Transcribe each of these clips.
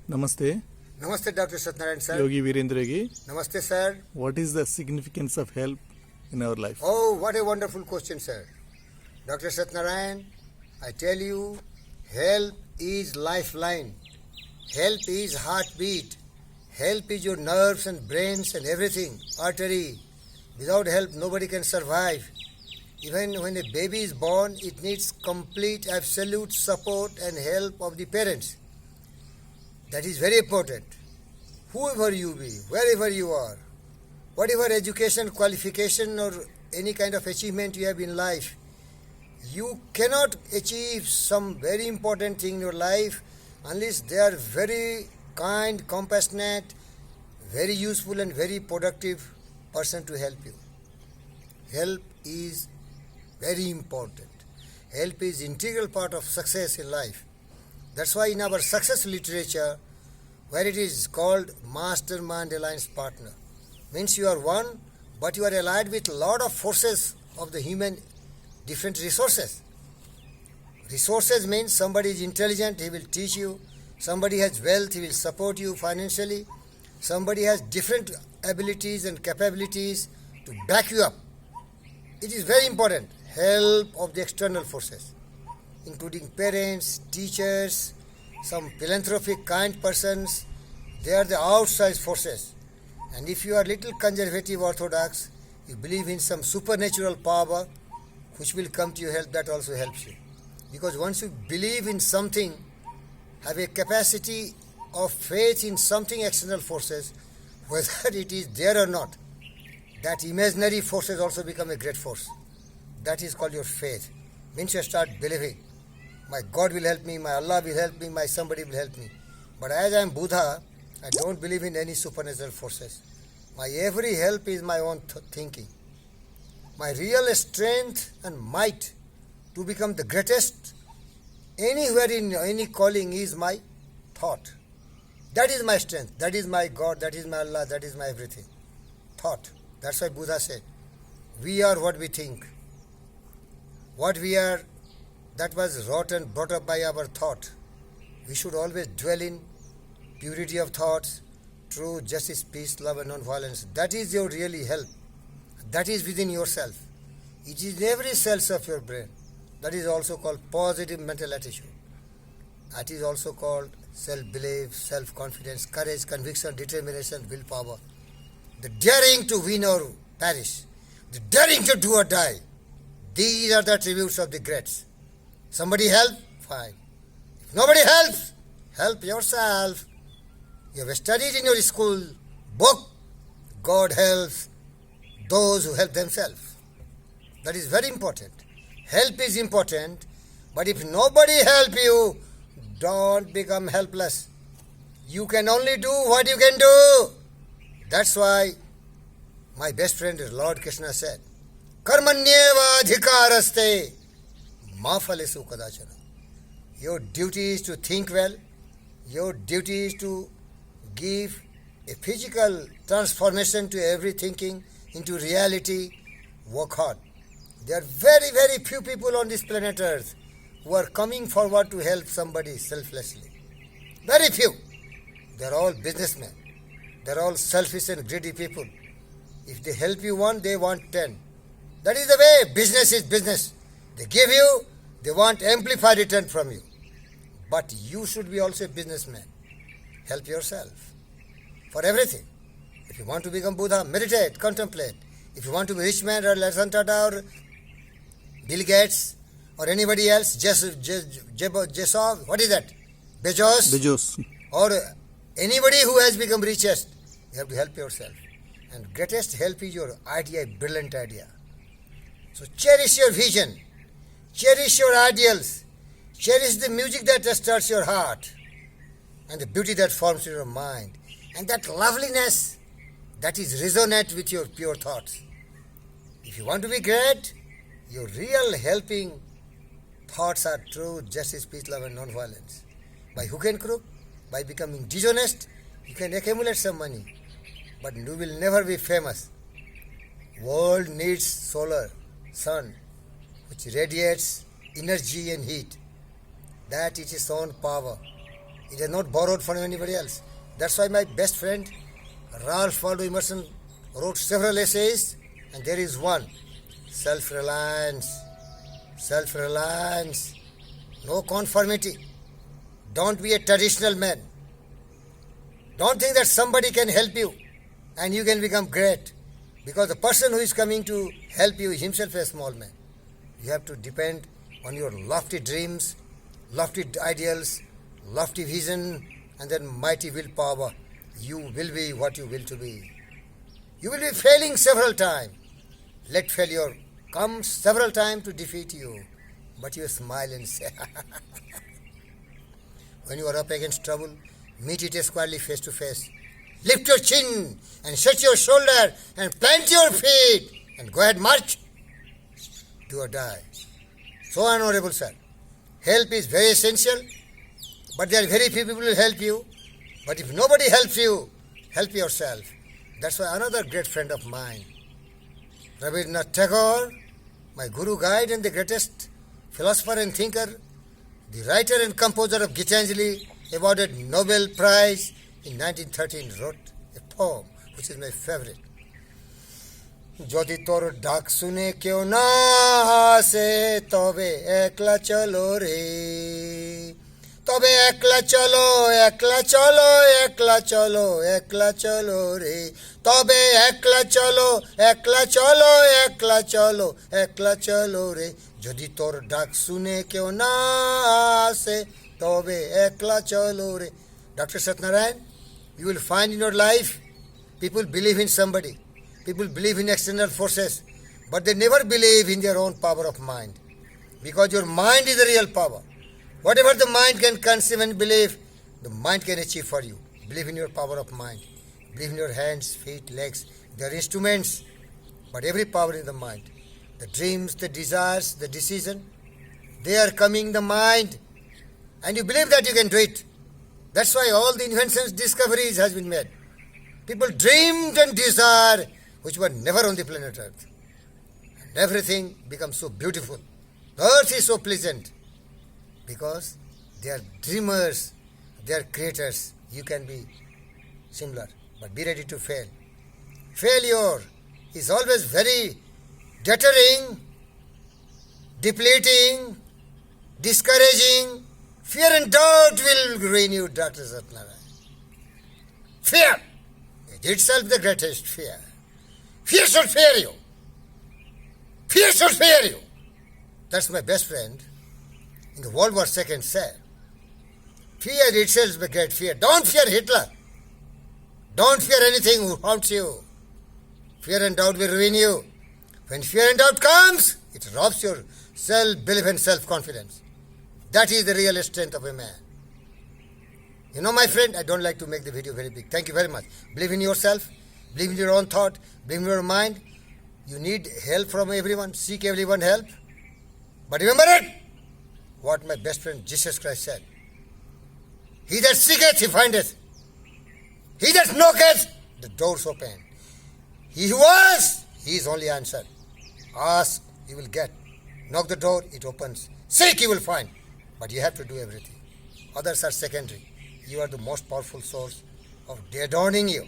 Namaste, Namaste, Dr. Satnarayan sir. Yogi Virendra Gi. Namaste, sir. What is the significance of help in our life? Oh, what a wonderful question, sir. Dr. Satnarayan, I tell you, help is lifeline. Help is heartbeat. Help is your nerves and brains and everything, artery. Without help, nobody can survive. Even when a baby is born, it needs complete, absolute support and help of the parents. That is very important. Whoever you be, wherever you are, whatever education, qualification or any kind of achievement you have in life, you cannot achieve some very important thing in your life unless they are very kind, compassionate, very useful and very productive person to help you. Help is very important. Help is integral part of success in life. That's why in our success literature, where it is called mastermind alliance partner, means you are one, but you are allied with a lot of forces of the human, different resources. Resources means somebody is intelligent, he will teach you. Somebody has wealth, he will support you financially. Somebody has different abilities and capabilities to back you up. It is very important. Help of the external forces, including parents, teachers, some philanthropic kind persons. They are the outside forces. And if you are little conservative orthodox, you believe in some supernatural power which will come to your help, that also helps you. Because once you believe in something, have a capacity of faith in something external forces, whether it is there or not, that imaginary forces also become a great force. That is called your faith. Means you start believing, my God will help me, my Allah will help me, my somebody will help me. But as I am Buddha, I don't believe in any supernatural forces. My every help is my own thinking. My real strength and might to become the greatest anywhere in any calling is my thought. That is my strength, that is my God, that is my Allah, that is my everything. Thought. That's why Buddha said, we are what we think. What we are, that was wrought and brought up by our thought. We should always dwell in purity of thoughts, truth, justice, peace, love and non-violence. That is your really help. That is within yourself. It is in every cells of your brain. That is also called positive mental attitude. That is also called self-belief, self-confidence, courage, conviction, determination, willpower. The daring to win or perish. The daring to do or die. These are the attributes of the greats. Somebody help? Fine. If nobody helps, help yourself. You have studied in your school book, God helps those who help themselves. That is very important. Help is important, but if nobody help you, don't become helpless. You can only do what you can do. That's why my best friend Lord Krishna said, Karmanyeva adhikaraste ma phalesu kadachana. Your duty is to think well. Your duty is to give a physical transformation to every thinking into reality. Work hard. There are very, very few people on this planet Earth who are coming forward to help somebody selflessly. Very few. They are all businessmen. They are all selfish and greedy people. If they help you one, they want 10. That is the way. Business is business. They give you, they want amplified return from you. But you should be also a businessman. Help yourself for everything. If you want to become Buddha, meditate, contemplate. If you want to be rich man or Ratan Tata or Bill Gates or anybody else, Bezos, what is that? Bezos. Or anybody who has become richest, you have to help yourself. And greatest help is your idea, brilliant idea. So cherish your vision, cherish your ideals, cherish the music that stirs your heart and the beauty that forms in your mind and that loveliness that is resonant with your pure thoughts. If you want to be great, your real helping thoughts are truth, justice, peace, love and non-violence. By hook and crook, by becoming dishonest, you can accumulate some money, but you will never be famous. World needs solar, sun, which radiates energy and heat. That is its own power. It is not borrowed from anybody else. That's why my best friend Ralph Waldo Emerson wrote several essays, and there is one: self-reliance. Self-reliance. No conformity. Don't be a traditional man. Don't think that somebody can help you and you can become great, because the person who is coming to help you is himself a small man. You have to depend on your lofty dreams, lofty ideals, lofty vision, and then mighty willpower. You will be what you will to be. You will be failing several times. Let failure come several times to defeat you, but you smile and say, when you are up against trouble, meet it squarely face to face. Lift your chin and shut your shoulder and plant your feet and go ahead, march. Do or die. So, honorable sir, help is very essential, but there are very few people who will help you. But if nobody helps you, help yourself. That's why another great friend of mine, Rabindranath Tagore, my guru guide and the greatest philosopher and thinker, the writer and composer of Gitanjali, awarded Nobel Prize in 1913, wrote a poem which is my favorite. যদি তোর ডাক শুনে কেউ না আসে তবে একলা চলো রে, তবে একলা চলো, একলা চলো, একলা চলো, একলা চলো রে, তবে একলা চলো, একলা চলো, একলা চলো, একলা চলো রে, যদি তোর ডাক শুনে কেউ না আসে তবে একলা চলো রে. Dr. Satnarayan, you will find in your life people believe in somebody. People believe in external forces, but they never believe in their own power of mind, because your mind is the real power. Whatever the mind can conceive and believe, the mind can achieve for you. Believe in your power of mind. Believe in your hands, feet, legs. They are instruments, but every power in the mind. The dreams, the desires, the decision, they are coming in the mind, and you believe that you can do it. That's why all the inventions, discoveries has been made. People dreamed and desired which were never on the planet Earth. And everything becomes so beautiful. The earth is so pleasant because they are dreamers, they are creators. You can be similar, but be ready to fail. Failure is always very deterring, depleting, discouraging. Fear and doubt will ruin you, Dr. Satnarayan. Fear is itself the greatest fear. Fear should fear you. Fear should fear you. That's my best friend in the World War II said. Fear itself is the great fear. Don't fear Hitler. Don't fear anything who haunts you. Fear and doubt will ruin you. When fear and doubt comes, it robs your self-belief and self-confidence. That is the real strength of a man. You know, my friend, I don't like to make the video very big. Thank you very much. Believe in yourself. Believe in your own thought. Believe in your mind. You need help from everyone. Seek everyone help. But remember it, what my best friend Jesus Christ said. He that seeketh, he findeth. He that knocketh, the doors open. He who asks, he is only answered. Ask, you will get. Knock the door, it opens. Seek, you will find. But you have to do everything. Others are secondary. You are the most powerful source of adorning you,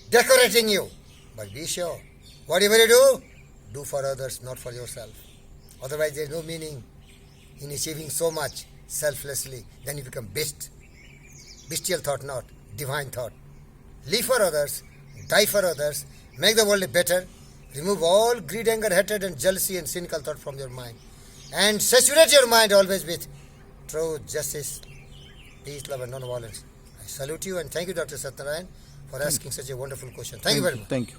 decorating you. But be sure, whatever you do for others, not for yourself. Otherwise, there is no meaning in achieving so much selflessly. Then you become beast. Bestial thought, not divine thought. Live for others, die for others, make the world better. Remove all greed, anger, hatred, and jealousy and cynical thought from your mind. And saturate your mind always with truth, justice, peace, love, and non-violence. I salute you and thank you, Dr. Satnarayan, for asking such a wonderful question. Thank you very much. Thank you.